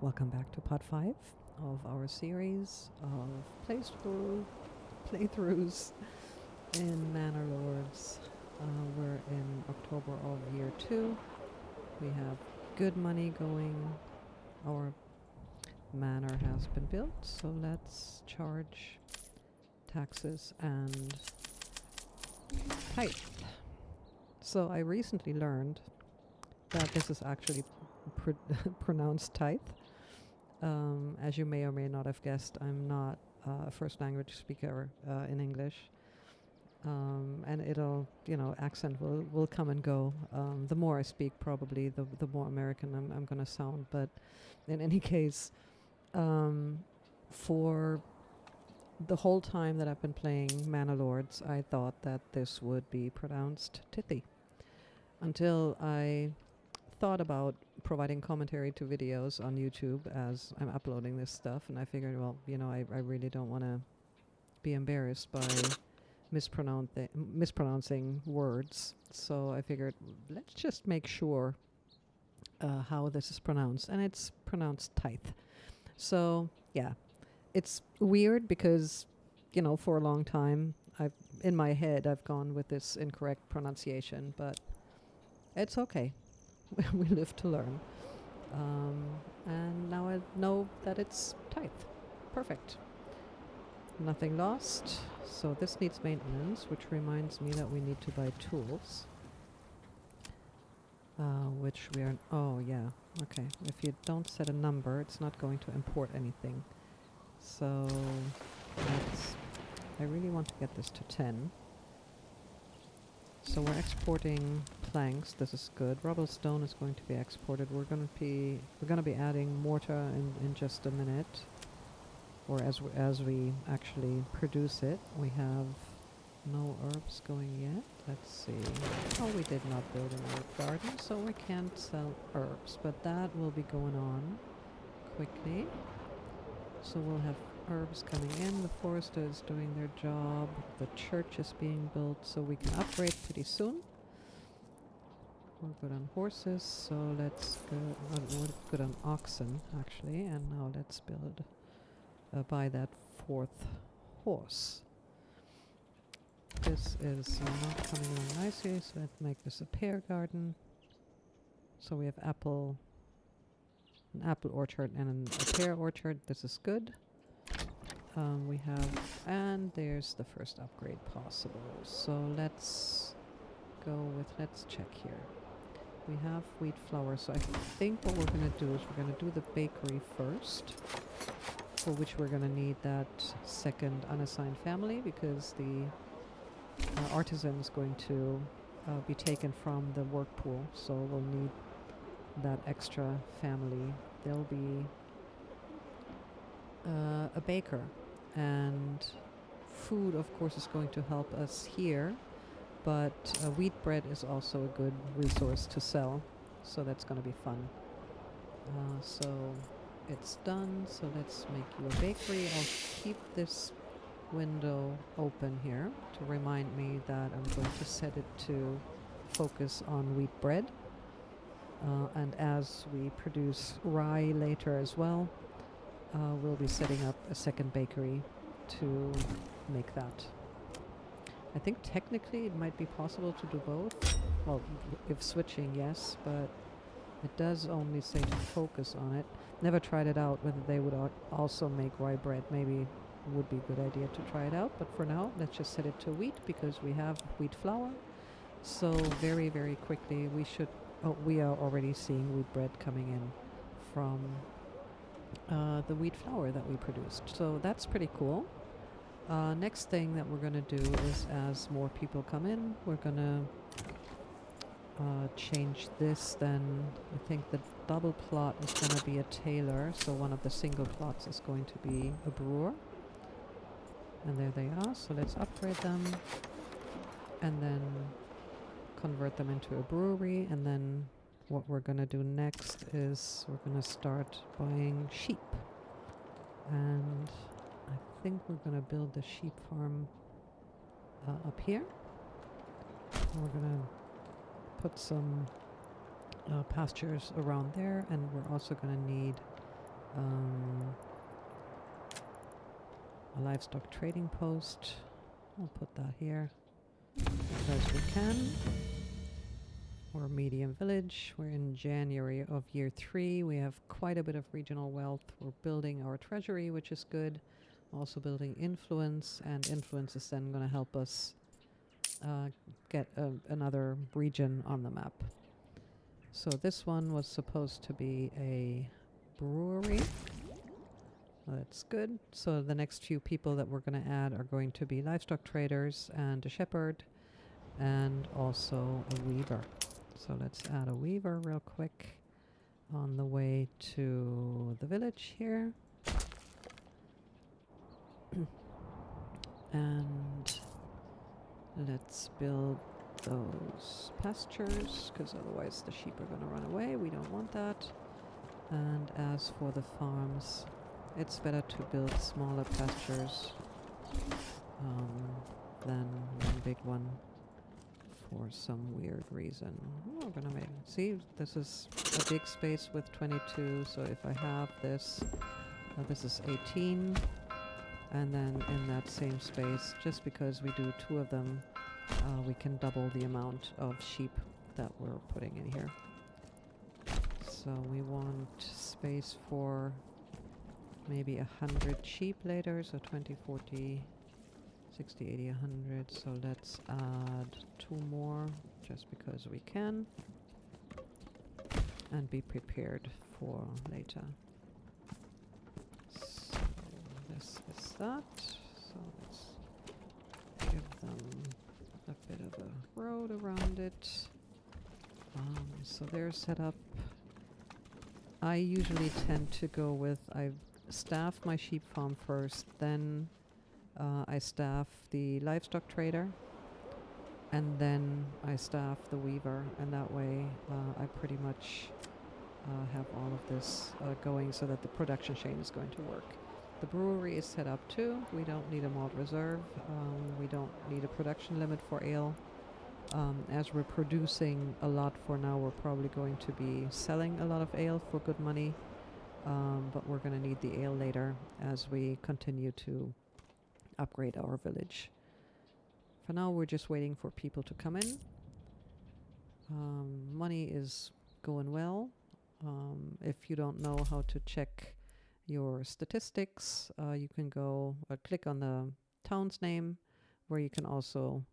Welcome back to part 5 of our series of playthroughs in Manor Lords. We're in October of year 2. We have good money going. Our manor has been built, so let's charge taxes and tithe. So I recently learned that this is actually pronounced tithe. As you may or may not have guessed, I'm not a first language speaker in English. And it'll, accent will come and go. The more I speak, probably, the more American I'm going to sound. But in any case, for the whole time that I've been playing Manor Lords, I thought that this would be pronounced tithy. Until I thought about providing commentary to videos on YouTube as I'm uploading this stuff, and I figured, well, I really don't want to be embarrassed by mispronouncing words. So I figured, let's just make sure how this is pronounced, and it's pronounced tithe. So yeah, it's weird because, for a long time, in my head, I've gone with this incorrect pronunciation, but it's okay. We live to learn. And now I know that it's tithe. Perfect. Nothing lost. So this needs maintenance, which reminds me that we need to buy tools. Which we are... Oh, yeah. Okay. If you don't set a number, it's not going to import anything. So I really want to get this to 10. So we're exporting planks. This is good. Rubble stone is going to be exported. We're going to be adding mortar in just a minute, or as we actually produce it. We have no herbs going yet. Let's see. Oh, we did not build an herb garden, so we can't sell herbs, but that will be going on quickly. So we'll have herbs coming in. The forester is doing their job. The church is being built, so we can upgrade pretty soon. We're good on horses, so let's go. We're good on oxen, actually, and now let's buy that 4th horse. This is not coming along nicely, so let's make this a pear garden. So we have an apple orchard and a pear orchard. This is good. We have, and there's the first upgrade possible. So let's check here. We have wheat flour, so I think what we're going to do is we're going to do the bakery first, for which we're going to need that second unassigned family, because the artisan is going to be taken from the work pool, so we'll need that extra family. There'll be a baker, and food, of course, is going to help us here, but wheat bread is also a good resource to sell, so that's going to be fun. So it's done, so let's make you a bakery. I'll keep this window open here to remind me that I'm going to set it to focus on wheat bread. And as we produce rye later as well, we'll be setting up a second bakery to make that. I think technically it might be possible to do both. Well, if switching, yes, but it does only say to focus on it. Never tried it out, whether they would also make rye bread. Maybe would be a good idea to try it out, but for now, let's just set it to wheat because we have wheat flour. So very, very quickly we are already seeing wheat bread coming in from the wheat flour that we produced. So that's pretty cool. Next thing that we're going to do is, as more people come in, we're going to change this. Then I think the double plot is going to be a tailor, so one of the single plots is going to be a brewer. And there they are. So let's upgrade them and then convert them into a brewery. And then what we're going to do next is we're going to start buying sheep. And I think we're going to build the sheep farm up here. We're going to put some pastures around there, and we're also going to need Um, a livestock trading post. I'll put that here because we can. We're a medium village. We're in January of year 3. We have quite a bit of regional wealth. We're building our treasury, which is good. Also building influence, and influence is then going to help us get another region on the map. So this one was supposed to be a brewery. That's good. So the next few people that we're going to add are going to be livestock traders and a shepherd and also a weaver. So let's add a weaver real quick on the way to the village here. And let's build those pastures, because otherwise the sheep are going to run away. We don't want that. And as for the farms, it's better to build smaller pastures than one big one for some weird reason. We're going to make, see, this is a big space with 22, so if I have this, this is 18, and then in that same space, just because we do 2 of them, we can double the amount of sheep that we're putting in here. So we want space for maybe 100 sheep later, so 20, 40, 60, 80, 100. So let's add 2 more just because we can and be prepared for later. So this is that. So let's give them a bit of a road around it. So they're set up. I usually tend to go with, I staff my sheep farm first, then I staff the livestock trader, and then I staff the weaver, and that way I pretty much have all of this going so that the production chain is going to work. The brewery is set up too. We don't need a malt reserve. We don't need a production limit for ale. As we're producing a lot for now, we're probably going to be selling a lot of ale for good money, but we're going to need the ale later as we continue to upgrade our village. For now, we're just waiting for people to come in. Money is going well. If you don't know how to check your statistics, you can go click on the town's name, where you can also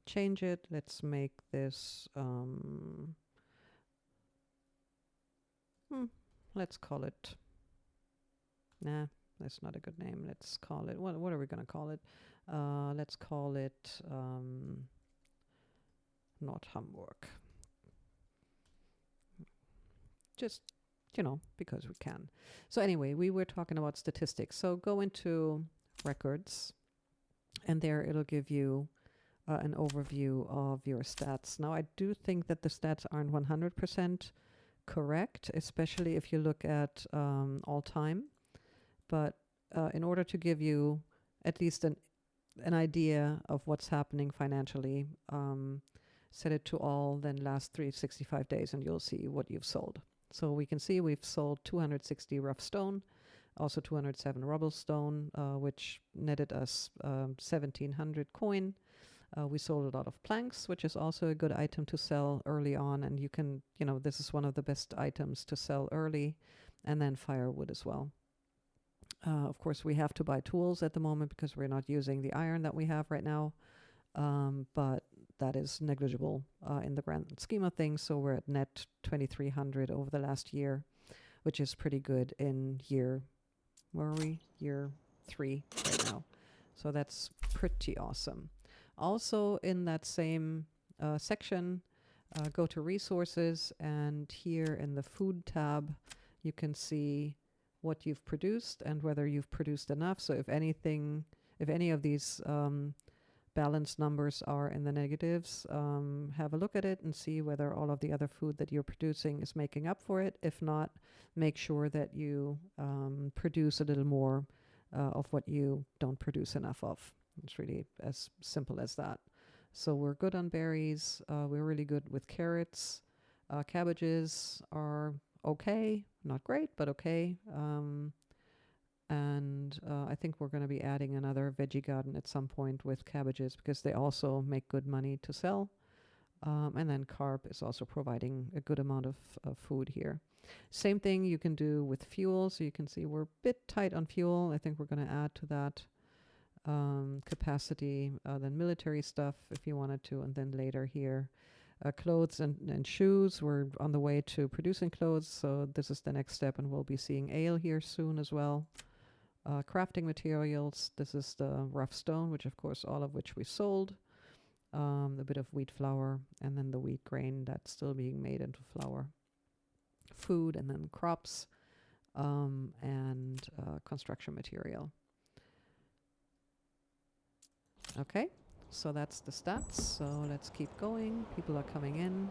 change it. Let's make this, let's call it, nah, that's not a good name. Let's call it, what are we going to call it? Let's call it not Hamburg. Just, you know, because we can. So anyway, we were talking about statistics. So go into records, and there it'll give you an overview of your stats. Now, I do think that the stats aren't 100% correct, especially if you look at all time. But in order to give you at least an idea of what's happening financially, set it to all, then last 365 days, and you'll see what you've sold. So we can see we've sold 260 rough stone, also 207 rubble stone, which netted us 1,700 coin. We sold a lot of planks, which is also a good item to sell early on. And you can, you know, this is one of the best items to sell early. And then firewood as well. Of course, we have to buy tools at the moment because we're not using the iron that we have right now. But that is negligible in the grand scheme of things. So we're at net 2,300 over the last year, which is pretty good in year, where are we? Year 3 right now. So that's pretty awesome. Also in that same section, go to resources, and here in the food tab, you can see what you've produced and whether you've produced enough. So if anything, if any of these balanced numbers are in the negatives, have a look at it and see whether all of the other food that you're producing is making up for it. If not, make sure that you produce a little more of what you don't produce enough of. It's really as simple as that. So we're good on berries. We're really good with carrots. Cabbages are okay, not great, but okay. And I think we're going to be adding another veggie garden at some point with cabbages because they also make good money to sell. And then carp is also providing a good amount of food here. Same thing you can do with fuel. So you can see we're a bit tight on fuel. I think we're going to add to that capacity, then military stuff if you wanted to, and then later here clothes and shoes. We're on the way to producing clothes, so this is the next step, and we'll be seeing ale here soon as well. Crafting materials, this is the rough stone, which of course all of which we sold. A bit of wheat flour, and then the wheat grain that's still being made into flour. Food, and then crops, and construction material. Okay, so that's the stats. So let's keep going. People are coming in.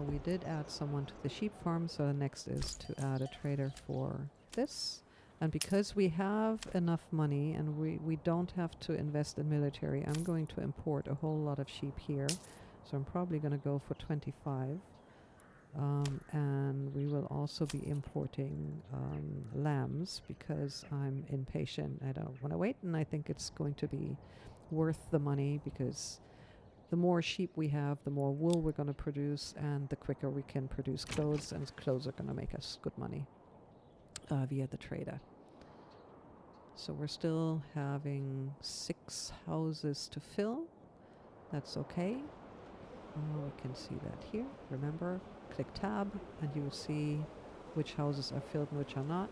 We did add someone to the sheep farm, so the next is to add a trader for this. And because we have enough money and we don't have to invest in military, I'm going to import a whole lot of sheep here. So I'm probably going to go for 25. And we will also be importing lambs because I'm impatient. I don't want to wait, and I think it's going to be worth the money because the more sheep we have, the more wool we're going to produce, and the quicker we can produce clothes, and clothes are going to make us good money via the trader. So we're still having 6 houses to fill. That's okay. We can see that here. Remember, click tab and you will see which houses are filled and which are not.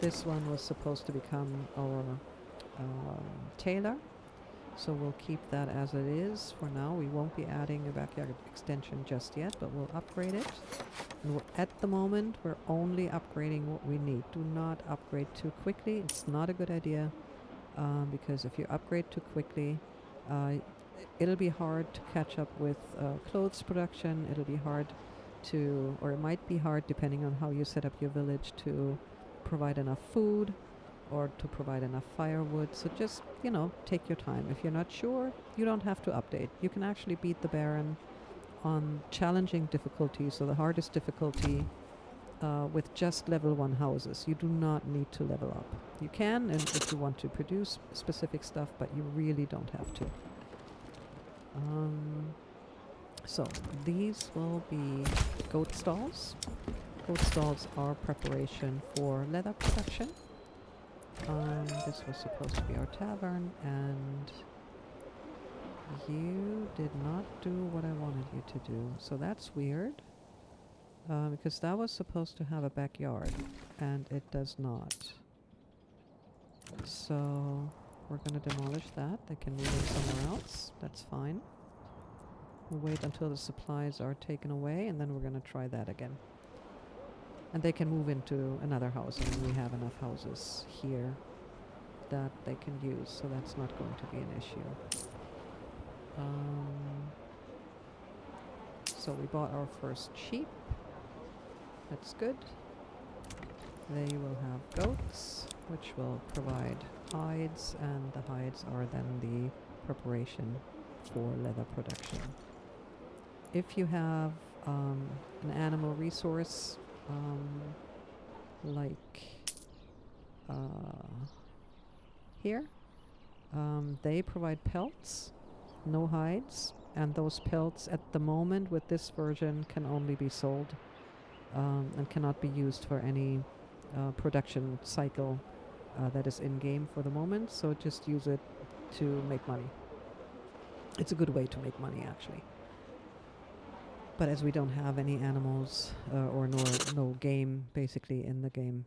This one was supposed to become our tailor, so we'll keep that as it is for now. We won't be adding a backyard extension just yet, but we'll upgrade it. And at the moment, we're only upgrading what we need. Do not upgrade too quickly. It's not a good idea because if you upgrade too quickly, it'll be hard to catch up with clothes production. It'll be hard to, or it might be hard depending on how you set up your village, to provide enough food or to provide enough firewood. So just, take your time. If you're not sure, you don't have to update. You can actually beat the Baron on challenging difficulty, so the hardest difficulty with just level 1 houses. You do not need to level up. You can, and if you want to produce specific stuff, but you really don't have to. So these will be goat stalls. Goat stalls are preparation for leather production. This was supposed to be our tavern, and you did not do what I wanted you to do. So that's weird, because that was supposed to have a backyard, and it does not. So we're going to demolish that. They can move it somewhere else. That's fine. We'll wait until the supplies are taken away, and then we're going to try that again. And they can move into another house, and we have enough houses here that they can use, so that's not going to be an issue. So we bought our first sheep. That's good. They will have goats, which will provide hides, and the hides are then the preparation for leather production. If you have an animal resource like here, they provide pelts, no hides, and those pelts at the moment with this version can only be sold and cannot be used for any production cycle that is in game for the moment, so just use it to make money. It's a good way to make money, actually. But as we don't have any animals or no game basically in the game,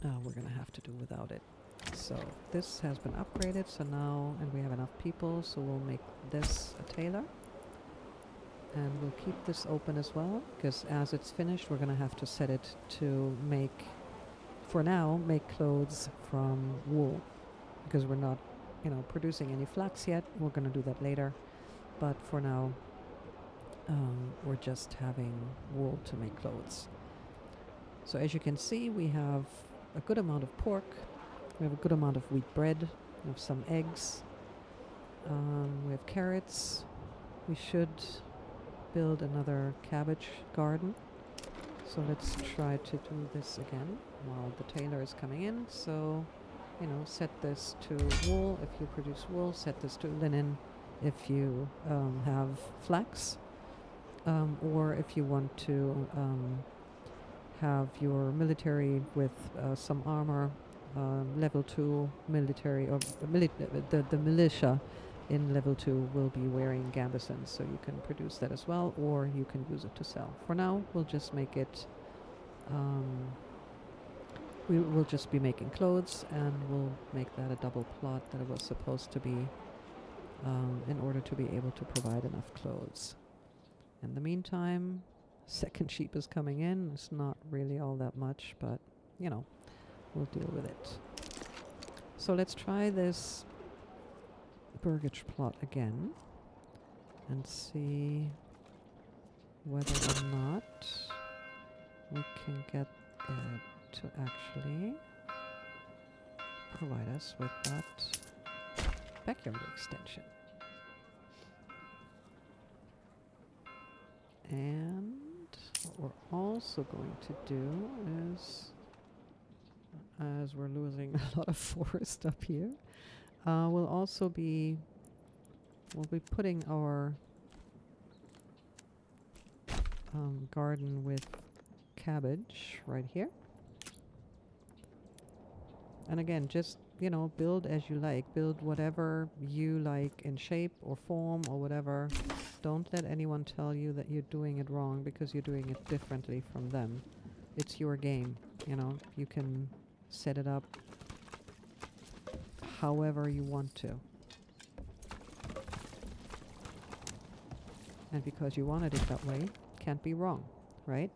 we're going to have to do without it. So this has been upgraded, so now, and we have enough people, so we'll make this a tailor. And we'll keep this open as well, because as it's finished, we're going to have to set it to make, for now, make clothes from wool. Because we're not, producing any flax yet. We're going to do that later. But for now, we're just having wool to make clothes. So as you can see, we have a good amount of pork. We have a good amount of wheat bread. We have some eggs. We have carrots. We should build another cabbage garden. So let's try to do this again while the tailor is coming in. So, you know, set this to wool if you produce wool, set this to linen if you have flax, or if you want to have your military with some armor, level 2 military, or the militia in level 2 will be wearing gambesons, so you can produce that as well, or you can use it to sell. For now, we'll just make it, we will just be making clothes, and we'll make that a double plot that it was supposed to be, in order to be able to provide enough clothes. In the meantime, second sheep is coming in. It's not really all that much, but, you know, we'll deal with it. So let's try this burgage plot again and see whether or not we can get it to actually provide us with that backyard extension. And what we're also going to do is, as we're losing a lot of forest up here, we'll be putting our garden with cabbage right here. And again, just, you know, build as you like. Build whatever you like in shape or form or whatever. Don't let anyone tell you that you're doing it wrong because you're doing it differently from them. It's your game, you know. You can set it up however you want to. And because you wanted it that way, can't be wrong, right?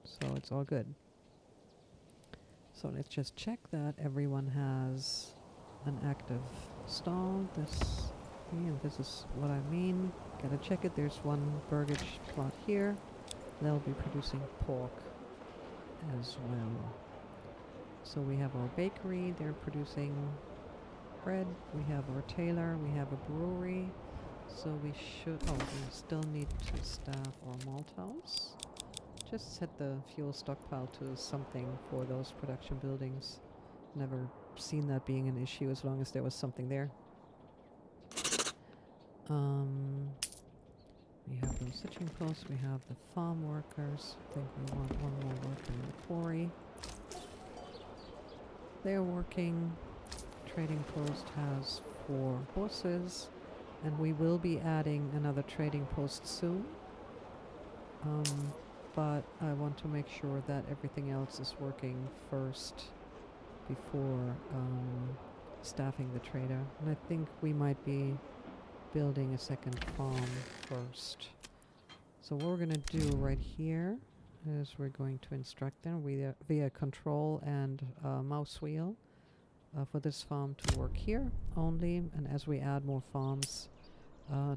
So it's all good. So let's just check that everyone has an active stall. This is what I mean. Gotta check it. There's one burgage plot here. They'll be producing pork as well. So we have our bakery. They're producing bread. We have our tailor. We have a brewery. So we should... Oh, we still need to staff our malt house. Just set the fuel stockpile to something for those production buildings. Never seen that being an issue as long as there was something there. We have those stitching posts. We have the farm workers. I think we want one more worker in the quarry. They're working. Trading post has 4 horses. And we will be adding another trading post soon. But I want to make sure that everything else is working first before staffing the trader. And I think we might be building a second farm first. So what we're going to do right here is we're going to instruct them via control and mouse wheel for this farm to work here only. And as we add more farms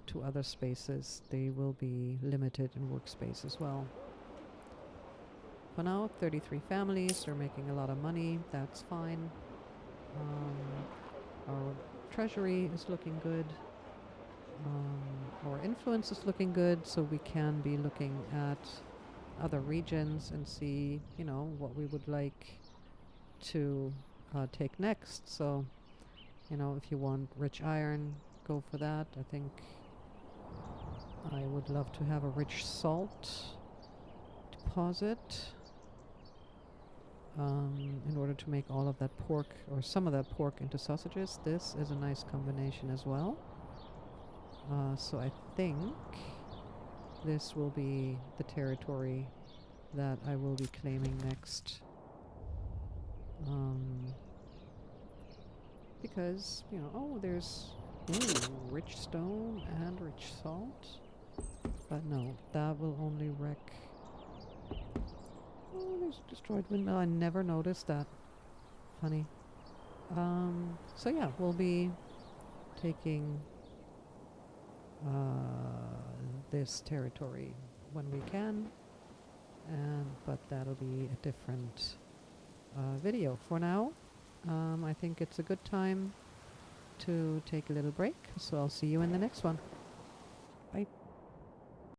to other spaces, they will be limited in workspace as well. For now, 33 families. They're making a lot of money. That's fine. Our treasury is looking good. Our influence is looking good, so we can be looking at other regions and see, you know, what we would like to take next. So, you know, if you want rich iron, go for that. I think I would love to have a rich salt deposit. In order to make all of that pork, or some of that pork, into sausages. This is a nice combination as well. So I think this will be the territory that I will be claiming next. Because, you know, oh, there's rich stone and rich salt. But no, that will only wreck... Oh, there's a destroyed windmill. I never noticed that. Funny. So yeah, we'll be taking this territory when we can, but that'll be a different video. For now, I think it's a good time to take a little break, so I'll see you in the next one.